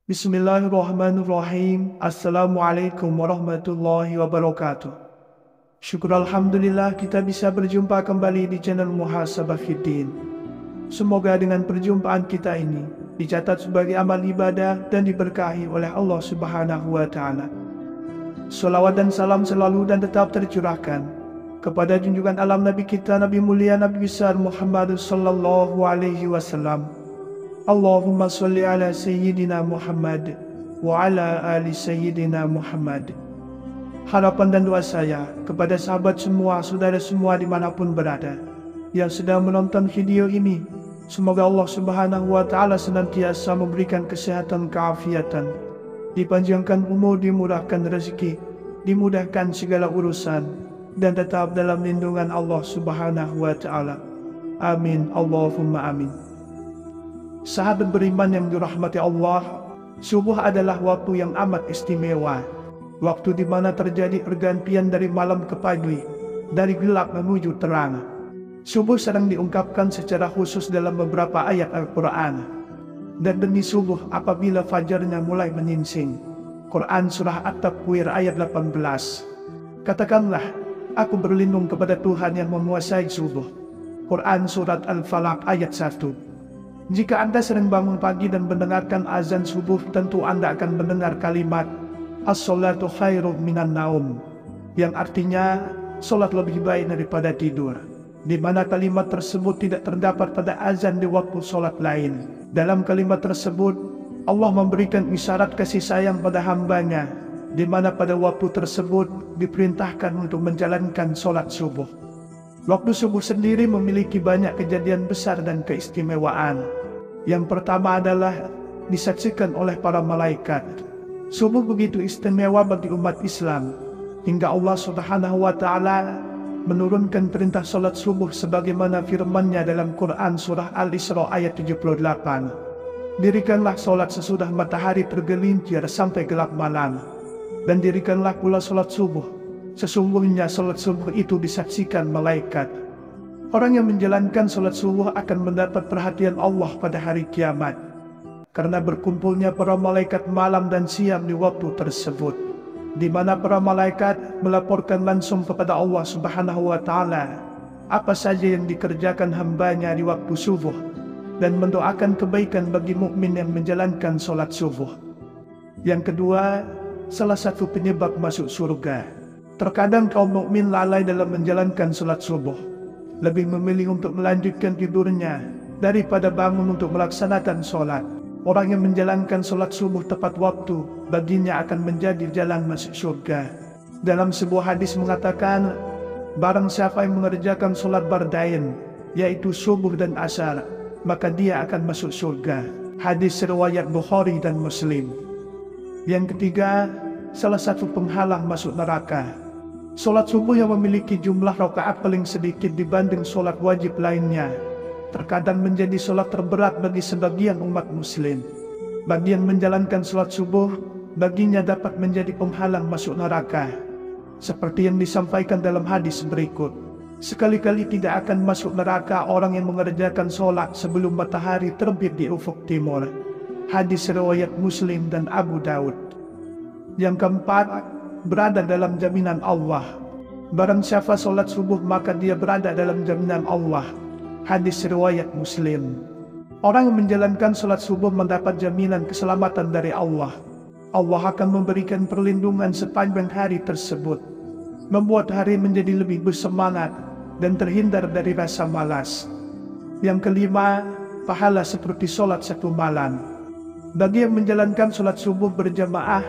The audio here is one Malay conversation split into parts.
Bismillahirrahmanirrahim. Assalamualaikum warahmatullahi wabarakatuh. Syukur Alhamdulillah kita bisa berjumpa kembali di channel Muhasabah Fiddin. Semoga dengan perjumpaan kita ini dicatat sebagai amal ibadah dan diberkahi oleh Allah Subhanahu wa Ta'ala. Salawat dan salam selalu dan tetap tercurahkan kepada junjungan alam Nabi kita, Nabi mulia, Nabi besar Muhammad sallallahu alaihi wasallam. Allahumma salli ala Sayyidina Muhammad wa ala ali Sayyidina Muhammad. Harapan dan doa saya kepada sahabat semua, saudara semua dimanapun berada yang sedang menonton video ini, semoga Allah Subhanahu wa Ta'ala senantiasa memberikan kesehatan, keafiatan, dipanjangkan umur, dimurahkan rezeki, dimudahkan segala urusan, dan tetap dalam lindungan Allah Subhanahu wa Ta'ala. Amin, Allahumma amin. Sahabat beriman yang dirahmati Allah, subuh adalah waktu yang amat istimewa. Waktu di mana terjadi pergantian dari malam ke pagi, dari gelap menuju terang. Subuh sering diungkapkan secara khusus dalam beberapa ayat Al-Quran. Dan demi subuh apabila fajarnya mulai menyingsing. Quran Surah At-Takwir ayat 18. Katakanlah, aku berlindung kepada Tuhan yang menguasai subuh. Quran Surat Al-Falaq ayat 1. Jika Anda sering bangun pagi dan mendengarkan azan subuh, tentu Anda akan mendengar kalimat As-salatu khairum minan naum, yang artinya solat lebih baik daripada tidur, di mana kalimat tersebut tidak terdapat pada azan di waktu solat lain. Dalam kalimat tersebut Allah memberikan isyarat kasih sayang pada hambanya, di mana pada waktu tersebut diperintahkan untuk menjalankan solat subuh. Waktu subuh sendiri memiliki banyak kejadian besar dan keistimewaan. Yang pertama adalah disaksikan oleh para malaikat. Subuh begitu istimewa bagi umat Islam, hingga Allah Subhanahu wa Ta'ala menurunkan perintah salat subuh sebagaimana firman-Nya dalam Quran Surah Al-Isra ayat 78. Dirikanlah salat sesudah matahari tergelincir sampai gelap malam, dan dirikanlah pula salat subuh. Sesungguhnya salat subuh itu disaksikan malaikat. Orang yang menjalankan salat subuh akan mendapat perhatian Allah pada hari kiamat, karena berkumpulnya para malaikat malam dan siang di waktu tersebut, di mana para malaikat melaporkan langsung kepada Allah Subhanahu wa Ta'ala apa saja yang dikerjakan hambanya di waktu subuh, dan mendoakan kebaikan bagi mukmin yang menjalankan salat subuh. Yang kedua, salah satu penyebab masuk surga. Terkadang kaum mukmin lalai dalam menjalankan salat subuh, lebih memilih untuk melanjutkan tidurnya daripada bangun untuk melaksanakan sholat. Orang yang menjalankan sholat subuh tepat waktu, baginya akan menjadi jalan masuk surga. Dalam sebuah hadis mengatakan, barang siapa yang mengerjakan sholat bardain, yaitu subuh dan asar, maka dia akan masuk surga. Hadis riwayat Bukhari dan Muslim. Yang ketiga, salah satu penghalang masuk neraka. Sholat subuh yang memiliki jumlah rakaat paling sedikit dibanding sholat wajib lainnya, terkadang menjadi sholat terberat bagi sebagian umat muslim. Bagi yang menjalankan sholat subuh, baginya dapat menjadi penghalang masuk neraka. Seperti yang disampaikan dalam hadis berikut, sekali-kali tidak akan masuk neraka orang yang mengerjakan sholat sebelum matahari terbit di ufuk timur. Hadis riwayat Muslim dan Abu Daud. Yang keempat, berada dalam jaminan Allah. Barang siapa sholat subuh maka dia berada dalam jaminan Allah. Hadis riwayat Muslim. Orang yang menjalankan sholat subuh mendapat jaminan keselamatan dari Allah. Allah akan memberikan perlindungan sepanjang hari tersebut, membuat hari menjadi lebih bersemangat dan terhindar dari rasa malas. Yang kelima, pahala seperti sholat satu malam. Bagi yang menjalankan sholat subuh berjamaah,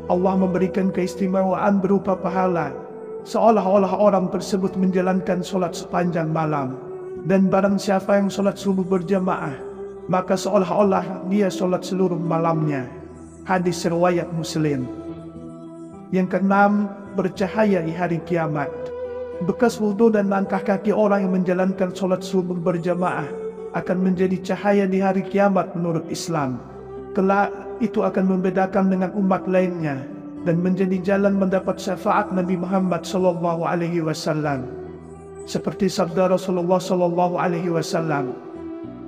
Allah memberikan keistimewaan berupa pahala, seolah-olah orang tersebut menjalankan sholat sepanjang malam. Dan barang siapa yang sholat subuh berjamaah, maka seolah-olah dia sholat seluruh malamnya. Hadis riwayat Muslim. Yang keenam, bercahaya di hari kiamat. Bekas wudhu dan langkah kaki orang yang menjalankan sholat subuh berjamaah akan menjadi cahaya di hari kiamat menurut Islam. Kelak itu akan membedakan dengan umat lainnya dan menjadi jalan mendapat syafaat Nabi Muhammad SAW. Seperti sabda Rasulullah SAW,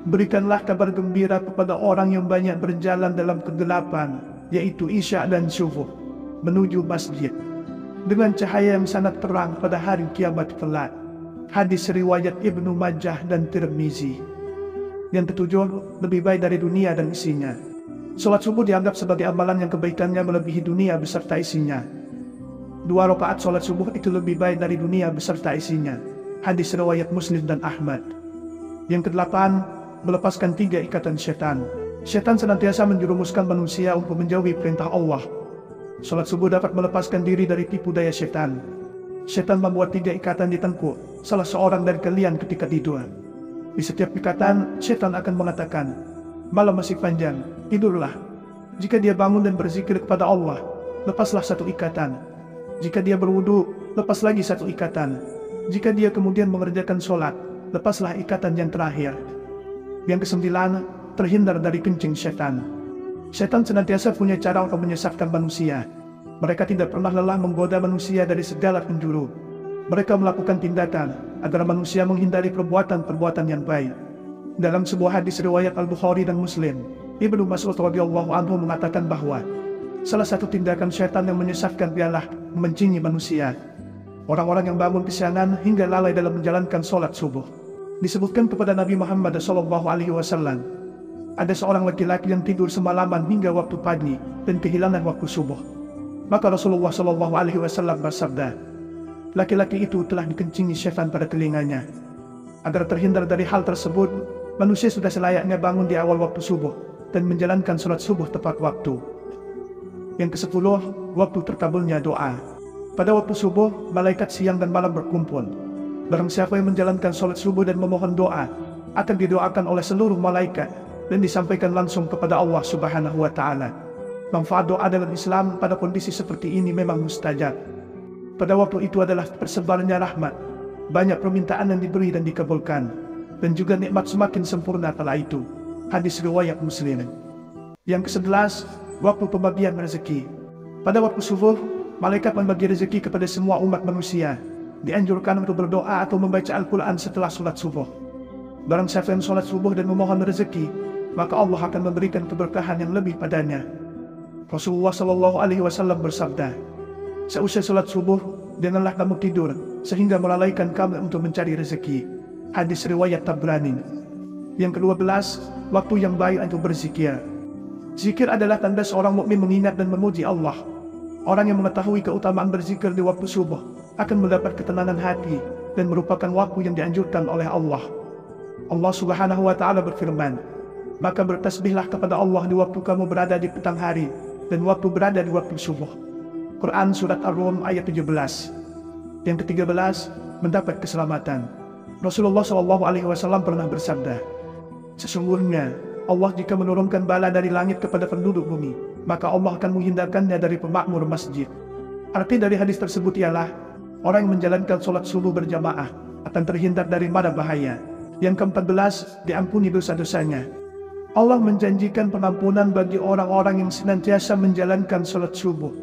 "Berikanlah kabar gembira kepada orang yang banyak berjalan dalam kegelapan, yaitu Isya dan Subuh, menuju masjid, dengan cahaya yang sangat terang pada hari kiamat kelak." Hadis riwayat Ibnu Majah dan Tirmizi. Yang ketujuh, lebih baik dari dunia dan isinya. Sholat subuh dianggap sebagai amalan yang kebaikannya melebihi dunia beserta isinya. 2 rakaat sholat subuh itu lebih baik dari dunia beserta isinya. Hadis riwayat Muslim dan Ahmad. Yang kedelapan, melepaskan 3 ikatan setan. Setan senantiasa menjerumuskan manusia untuk menjauhi perintah Allah. Sholat subuh dapat melepaskan diri dari tipu daya setan. Setan membuat 3 ikatan di tengkuk salah seorang dari kalian ketika tidur. Di setiap ikatan, setan akan mengatakan, "Malam masih panjang, tidurlah." Jika dia bangun dan berzikir kepada Allah, lepaslah 1 ikatan. Jika dia berwudu, lepas lagi 1 ikatan. Jika dia kemudian mengerjakan sholat, lepaslah ikatan yang terakhir. Yang kesembilan, terhindar dari kencing setan. Setan senantiasa punya cara untuk menyesatkan manusia. Mereka tidak pernah lelah menggoda manusia dari segala penjuru. Mereka melakukan tindakan agar manusia menghindari perbuatan-perbuatan yang baik. Dalam sebuah hadis riwayat Al-Bukhari dan Muslim, Ibnu Mas'ud radhiyallahu anhu mengatakan bahwa salah satu tindakan setan yang menyesatkan ialah mencinyi manusia. Orang-orang yang bangun kesiangan hingga lalai dalam menjalankan sholat subuh. Disebutkan kepada Nabi Muhammad SAW, ada seorang laki-laki yang tidur semalaman hingga waktu pagi dan kehilangan waktu subuh. Maka Rasulullah SAW bersabda, laki-laki itu telah dikencingi setan pada telinganya. Agar terhindar dari hal tersebut, manusia sudah selayaknya bangun di awal waktu subuh dan menjalankan sholat subuh tepat waktu. Yang ke-10, waktu terkabulnya doa. Pada waktu subuh, malaikat siang dan malam berkumpul. Barang siapa yang menjalankan sholat subuh dan memohon doa, akan didoakan oleh seluruh malaikat dan disampaikan langsung kepada Allah Subhanahu wa Ta'ala. Manfaat doa dalam Islam pada kondisi seperti ini memang mustajab. Pada waktu itu adalah tersebarnya rahmat, banyak permintaan yang diberi dan dikabulkan, dan juga nikmat semakin sempurna kala itu. Hadis riwayat Muslim. Yang ke-11, waktu pembagian rezeki. Pada waktu subuh, malaikat membagi rezeki kepada semua umat manusia. Dianjurkan untuk berdoa atau membaca Al-Quran setelah sholat subuh. Barang siapa yang sholat subuh dan memohon rezeki, maka Allah akan memberikan keberkahan yang lebih padanya. Rasulullah SAW bersabda, seusai sholat subuh, janganlah kamu tidur sehingga melalaikan kamu untuk mencari rezeki. Hadis riwayat Tabrani. Yang ke-12, waktu yang baik untuk berzikir. Zikir adalah tanda seorang mukmin mengingat dan memuji Allah. Orang yang mengetahui keutamaan berzikir di waktu subuh akan mendapat ketenangan hati dan merupakan waktu yang dianjurkan oleh Allah. Allah Subhanahu wa Ta'ala berfirman, maka bertasbihlah kepada Allah di waktu kamu berada di petang hari dan waktu berada di waktu subuh. Quran Surat Ar-Rum ayat 17. Yang ke-13, mendapat keselamatan. Rasulullah SAW pernah bersabda, sesungguhnya Allah jika menurunkan bala dari langit kepada penduduk bumi, maka Allah akan menghindarkannya dari pemakmur masjid. Arti dari hadis tersebut ialah, orang yang menjalankan sholat subuh berjamaah akan terhindar dari mara bahaya. Yang ke-14, diampuni dosa-dosanya. Allah menjanjikan pengampunan bagi orang-orang yang senantiasa menjalankan sholat subuh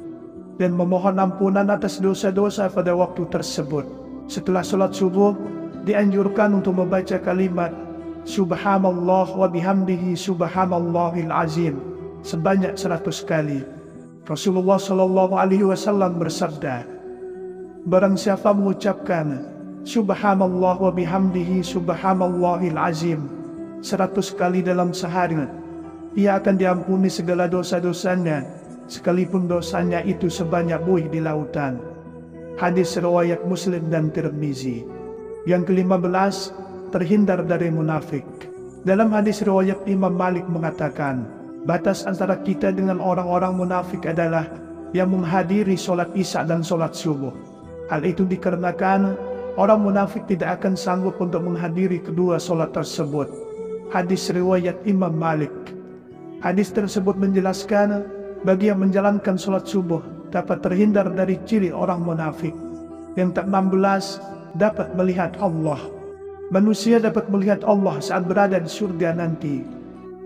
dan memohon ampunan atas dosa-dosa pada waktu tersebut. Setelah sholat subuh, dianjurkan untuk membaca kalimat Subhanallah wa bihamdihi subhanallahil azim sebanyak 100 kali. Rasulullah SAW bersabda, barang siapa mengucapkan Subhanallah wa bihamdihi subhanallahil azim 100 kali dalam sehari, ia akan diampuni segala dosa-dosanya, sekalipun dosanya itu sebanyak buih di lautan. Hadis riwayat Muslim dan Tirmizi. Yang ke-15, terhindar dari munafik. Dalam hadis riwayat Imam Malik mengatakan, batas antara kita dengan orang-orang munafik adalah yang menghadiri sholat isya dan sholat subuh. Hal itu dikarenakan orang munafik tidak akan sanggup untuk menghadiri kedua sholat tersebut. Hadis riwayat Imam Malik. Hadis tersebut menjelaskan, bagi yang menjalankan sholat subuh dapat terhindar dari ciri orang munafik. Yang ke-16, dapat melihat Allah. Manusia dapat melihat Allah saat berada di surga nanti.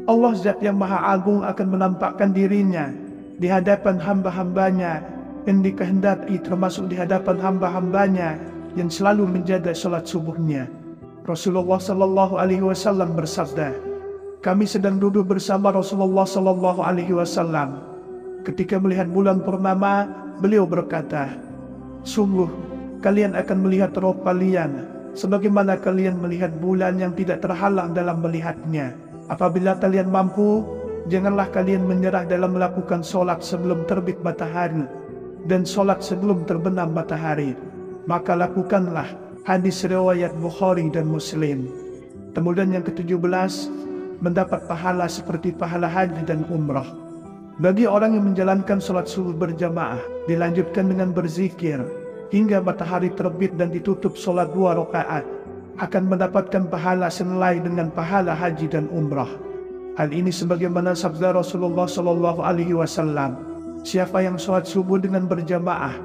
Allah Zat yang Maha Agung akan menampakkan dirinya di hadapan hamba-hambanya yang dikehendaki, termasuk di hadapan hamba-hambanya yang selalu menjaga salat subuhnya. Rasulullah Sallallahu Alaihi Wasallam bersabda, kami sedang duduk bersama Rasulullah Sallallahu Alaihi Wasallam. Ketika melihat bulan purnama, beliau berkata, sungguh kalian akan melihat roh kalian sebagaimana kalian melihat bulan yang tidak terhalang dalam melihatnya. Apabila kalian mampu, janganlah kalian menyerah dalam melakukan solat sebelum terbit matahari dan solat sebelum terbenam matahari. Maka lakukanlah. Hadis riwayat Bukhari dan Muslim. Kemudian yang ke-17, mendapat pahala seperti pahala haji dan umrah. Bagi orang yang menjalankan sholat subuh berjamaah, dilanjutkan dengan berzikir hingga matahari terbit dan ditutup sholat 2 rakaat, akan mendapatkan pahala senilai dengan pahala haji dan umrah. Hal ini sebagaimana sabda Rasulullah Sallallahu Alaihi Wasallam, siapa yang sholat subuh dengan berjamaah,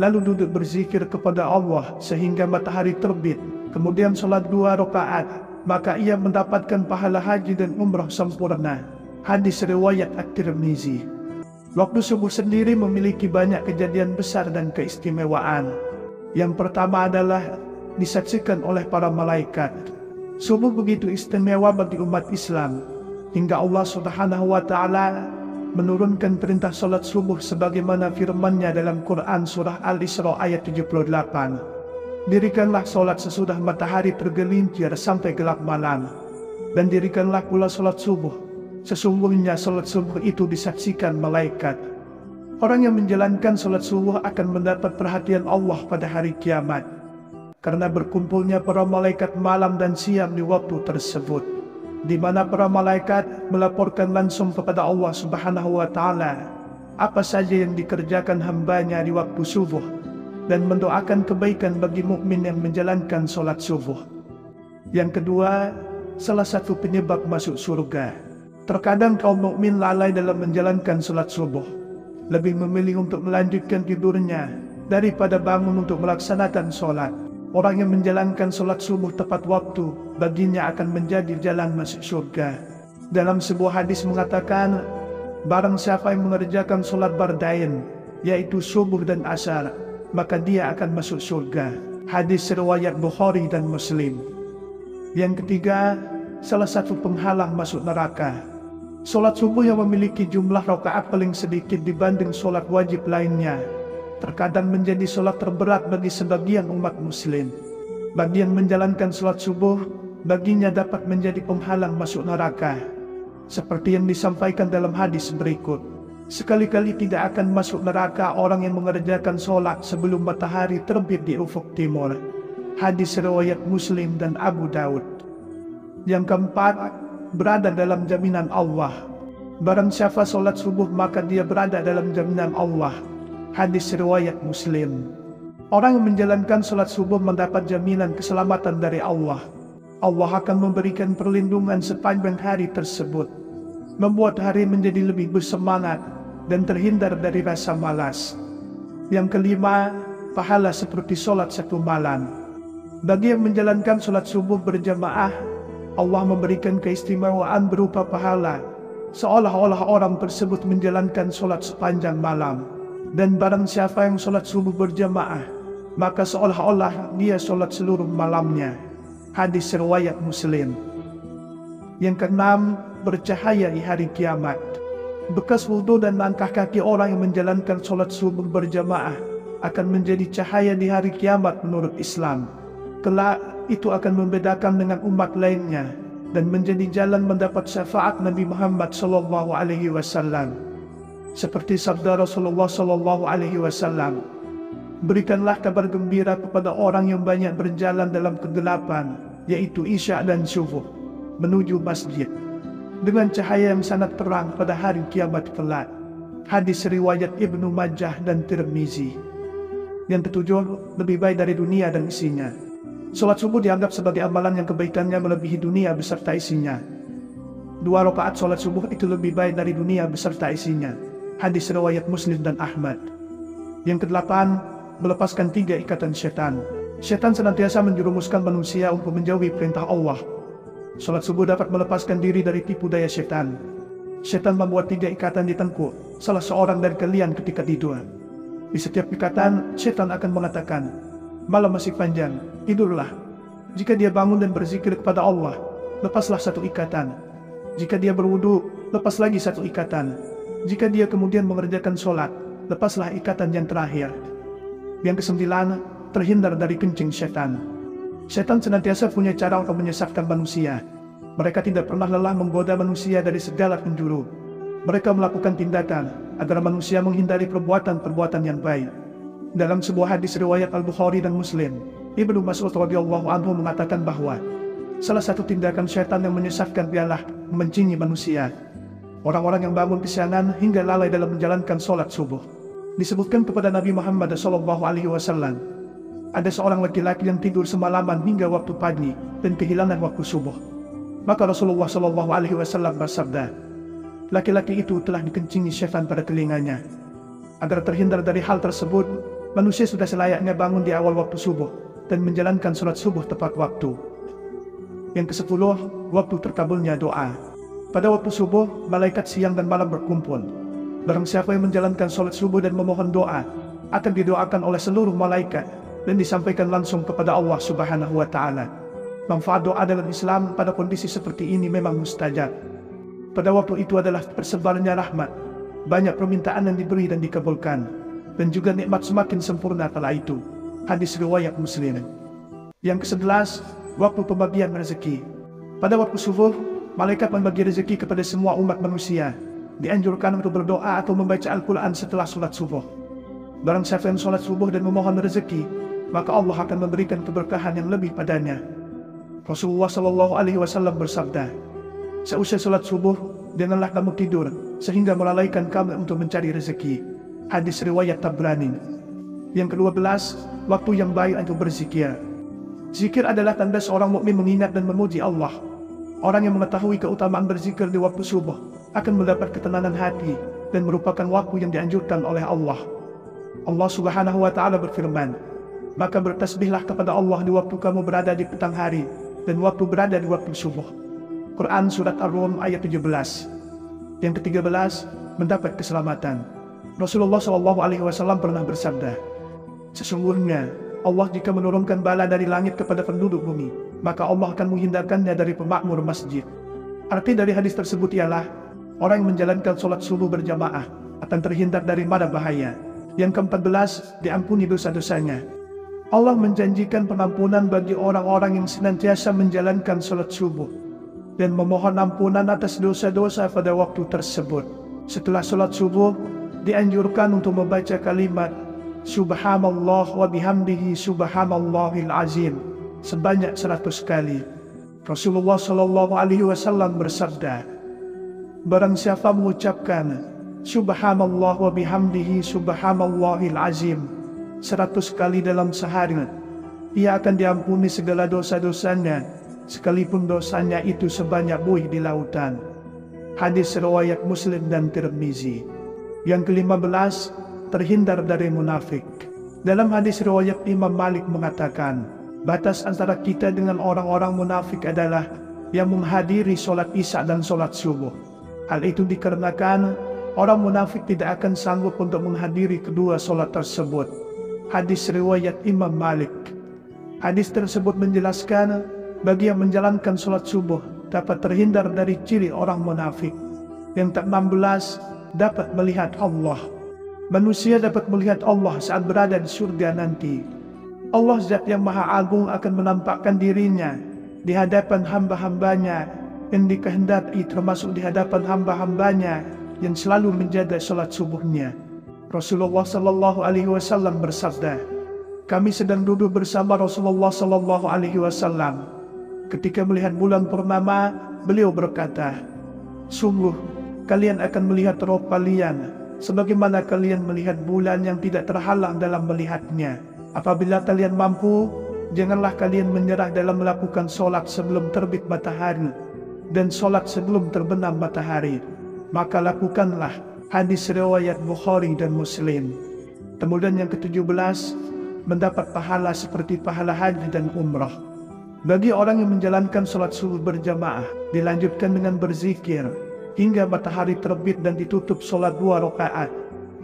lalu duduk berzikir kepada Allah sehingga matahari terbit, kemudian sholat 2 rakaat, maka ia mendapatkan pahala haji dan umrah sempurna. Hadis riwayat At-Tirmizi. Waktu subuh sendiri memiliki banyak kejadian besar dan keistimewaan. Yang pertama adalah disaksikan oleh para malaikat. Subuh begitu istimewa bagi umat Islam hingga Allah Subhanahu wa Ta'ala menurunkan perintah salat subuh sebagaimana firman-Nya dalam Quran surah Al-Isra ayat 78. Dirikanlah salat sesudah matahari tergelincir sampai gelap malam, dan dirikanlah pula salat subuh. Sesungguhnya salat subuh itu disaksikan malaikat. Orang yang menjalankan salat subuh akan mendapat perhatian Allah pada hari kiamat, karena berkumpulnya para malaikat malam dan siang di waktu tersebut, di mana para malaikat melaporkan langsung kepada Allah Subhanahu wa Ta'ala apa saja yang dikerjakan hambanya di waktu subuh, dan mendoakan kebaikan bagi mukmin yang menjalankan sholat subuh. Yang kedua, salah satu penyebab masuk surga. Terkadang kaum mukmin lalai dalam menjalankan sholat subuh, lebih memilih untuk melanjutkan tidurnya daripada bangun untuk melaksanakan sholat. Orang yang menjalankan sholat subuh tepat waktu, baginya akan menjadi jalan masuk surga. Dalam sebuah hadis mengatakan, barang siapa yang mengerjakan sholat bardain, yaitu subuh dan asar, maka dia akan masuk surga. Hadis riwayat Bukhari dan Muslim. Yang ketiga, salah satu penghalang masuk neraka. Sholat subuh yang memiliki jumlah rakaat paling sedikit dibanding sholat wajib lainnya, terkadang menjadi sholat terberat bagi sebagian umat muslim. Bagi yang menjalankan sholat subuh, baginya dapat menjadi penghalang masuk neraka. Seperti yang disampaikan dalam hadis berikut, sekali-kali tidak akan masuk neraka orang yang mengerjakan sholat sebelum matahari terbit di ufuk timur. Hadis riwayat Muslim dan Abu Daud. Yang keempat, berada dalam jaminan Allah. Barang siapa sholat subuh maka dia berada dalam jaminan Allah. Hadis riwayat Muslim. Orang yang menjalankan sholat subuh mendapat jaminan keselamatan dari Allah. Allah akan memberikan perlindungan sepanjang hari tersebut, membuat hari menjadi lebih bersemangat dan terhindar dari rasa malas. Yang kelima, pahala seperti sholat 1 malam. Bagi yang menjalankan sholat subuh berjamaah, Allah memberikan keistimewaan berupa pahala, seolah-olah orang tersebut menjalankan sholat sepanjang malam. Dan barang siapa yang sholat subuh berjamaah, maka seolah-olah dia sholat seluruh malamnya. Hadis riwayat Muslim. Yang keenam, bercahaya di hari kiamat. Bekas wudhu dan langkah kaki orang yang menjalankan sholat subuh berjamaah akan menjadi cahaya di hari kiamat menurut Islam. Kelak itu akan membedakan dengan umat lainnya dan menjadi jalan mendapat syafaat Nabi Muhammad SAW. Seperti sabda Rasulullah SAW, berikanlah kabar gembira kepada orang yang banyak berjalan dalam kegelapan, yaitu isya dan subuh, menuju masjid, dengan cahaya yang sangat terang pada hari kiamat kelak. Hadis riwayat Ibnu Majah dan Tirmizi. Yang ketujuh, lebih baik dari dunia dan isinya. Sholat subuh dianggap sebagai amalan yang kebaikannya melebihi dunia beserta isinya. 2 rakaat sholat subuh itu lebih baik dari dunia beserta isinya. Hadis riwayat Muslim dan Ahmad. Yang kedelapan, melepaskan 3 ikatan syaitan. Setan senantiasa menjerumuskan manusia untuk menjauhi perintah Allah. Salat subuh dapat melepaskan diri dari tipu daya setan. Setan membuat 3 ikatan di tengkuk salah seorang dari kalian ketika tidur. Di setiap ikatan, setan akan mengatakan, "Malam masih panjang, tidurlah." Jika dia bangun dan berzikir kepada Allah, lepaslah 1 ikatan. Jika dia berwudu, lepas lagi 1 ikatan. Jika dia kemudian mengerjakan sholat, lepaslah ikatan yang terakhir. Yang ke-9, terhindar dari kencing setan. Setan senantiasa punya cara untuk menyesatkan manusia. Mereka tidak pernah lelah menggoda manusia dari segala penjuru. Mereka melakukan tindakan agar manusia menghindari perbuatan-perbuatan yang baik. Dalam sebuah hadis riwayat Al-Bukhari dan Muslim, Ibnu Mas'ud radhiyallahu anhu mengatakan bahwa salah satu tindakan setan yang menyesatkan ialah mencinyi manusia. Orang-orang yang bangun kesiangan hingga lalai dalam menjalankan sholat subuh. Disebutkan kepada Nabi Muhammad SAW, ada seorang laki-laki yang tidur semalaman hingga waktu pagi dan kehilangan waktu subuh. Maka Rasulullah SAW bersabda, laki-laki itu telah dikencingi setan pada telinganya. Agar terhindar dari hal tersebut, manusia sudah selayaknya bangun di awal waktu subuh dan menjalankan sholat subuh tepat waktu. Yang ke-10, waktu terkabulnya doa. Pada waktu subuh, malaikat siang dan malam berkumpul. Barang siapa yang menjalankan sholat subuh dan memohon doa, akan didoakan oleh seluruh malaikat dan disampaikan langsung kepada Allah Subhanahu wa Ta'ala. Manfaat doa dalam Islam pada kondisi seperti ini memang mustajab. Pada waktu itu adalah tersebarnya rahmat, banyak permintaan yang diberi dan dikabulkan, dan juga nikmat semakin sempurna kala itu. Hadis riwayat Muslim. Yang ke-11, waktu pembagian rezeki. Pada waktu subuh, malaikat membagi rezeki kepada semua umat manusia. Dianjurkan untuk berdoa atau membaca Al-Quran setelah sholat subuh. Barang siapa yang sholat subuh dan memohon rezeki, maka Allah akan memberikan keberkahan yang lebih padanya. Rasulullah SAW bersabda, seusai sholat subuh, janganlah kamu tidur sehingga melalaikan kamu untuk mencari rezeki. Hadis riwayat Tabrani. Yang ke-12, waktu yang baik untuk berzikir. Zikir adalah tanda seorang mukmin mengingat dan memuji Allah. Orang yang mengetahui keutamaan berzikir di waktu subuh akan mendapat ketenangan hati dan merupakan waktu yang dianjurkan oleh Allah. Allah Subhanahu wa Ta'ala berfirman, maka bertasbihlah kepada Allah di waktu kamu berada di petang hari dan waktu berada di waktu subuh. Quran Surat Ar-Rum ayat 17. Yang ke-13, mendapat keselamatan. Rasulullah SAW pernah bersabda, sesungguhnya Allah jika menurunkan bala dari langit kepada penduduk bumi, maka Allah akan menghindarkannya dari pemakmur masjid. Arti dari hadis tersebut ialah, orang yang menjalankan sholat subuh berjamaah akan terhindar dari mara bahaya. Yang ke-14, diampuni dosa-dosanya. Allah menjanjikan penampunan bagi orang-orang yang senantiasa menjalankan sholat subuh dan memohon ampunan atas dosa-dosa pada waktu tersebut. Setelah sholat subuh, dianjurkan untuk membaca kalimat Subhanallah wa bihamdihi subhanallahil azim sebanyak 100 kali. Rasulullah SAW bersabda, barang siapa mengucapkan Subhanallah wa bihamdihi subhanallahil azim 100 kali dalam sehari, ia akan diampuni segala dosa-dosanya, sekalipun dosanya itu sebanyak buih di lautan. Hadis riwayat Muslim dan Tirmizi. Yang ke-15, terhindar dari munafik. Dalam hadis riwayat Imam Malik mengatakan, batas antara kita dengan orang-orang munafik adalah yang menghadiri sholat isya dan sholat subuh. Hal itu dikarenakan orang munafik tidak akan sanggup untuk menghadiri kedua sholat tersebut. Hadis riwayat Imam Malik. Hadis tersebut menjelaskan bagi yang menjalankan sholat subuh dapat terhindar dari ciri orang munafik. Yang ke-16, dapat melihat Allah. Manusia dapat melihat Allah saat berada di surga nanti. Allah Zat yang Maha Agung akan menampakkan dirinya di hadapan hamba-hambanya yang dikehendaki, termasuk di hadapan hamba-hambanya yang selalu menjaga sholat subuhnya. Rasulullah SAW bersabda, kami sedang duduk bersama Rasulullah SAW. Ketika melihat bulan purnama, beliau berkata, sungguh kalian akan melihat Rabb kalian sebagaimana kalian melihat bulan yang tidak terhalang dalam melihatnya. Apabila kalian mampu, janganlah kalian menyerah dalam melakukan sholat sebelum terbit matahari dan sholat sebelum terbenam matahari. Maka lakukanlah. Hadis riwayat Bukhari dan Muslim. Kemudian yang ke-17, mendapat pahala seperti pahala haji dan umrah. Bagi orang yang menjalankan sholat subuh berjamaah, dilanjutkan dengan berzikir hingga matahari terbit dan ditutup sholat 2 rakaat,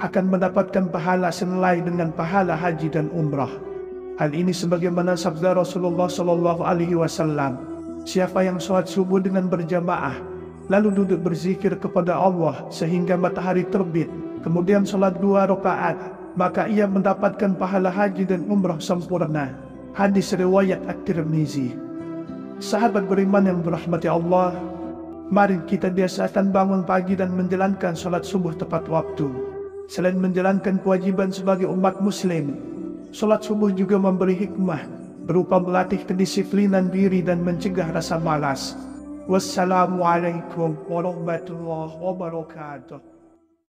akan mendapatkan pahala senilai dengan pahala haji dan umrah. Hal ini sebagaimana sabda Rasulullah SAW, siapa yang sholat subuh dengan berjamaah, lalu duduk berzikir kepada Allah sehingga matahari terbit, kemudian sholat 2 rakaat, maka ia mendapatkan pahala haji dan umrah sempurna. Hadis riwayat At-Tirmizi. Sahabat beriman yang dirahmati Allah, mari kita biasakan bangun pagi dan menjalankan sholat subuh tepat waktu. Selain menjalankan kewajiban sebagai umat muslim, sholat subuh juga memberi hikmah berupa melatih kedisiplinan diri dan mencegah rasa malas. Wassalamualaikum warahmatullahi wabarakatuh.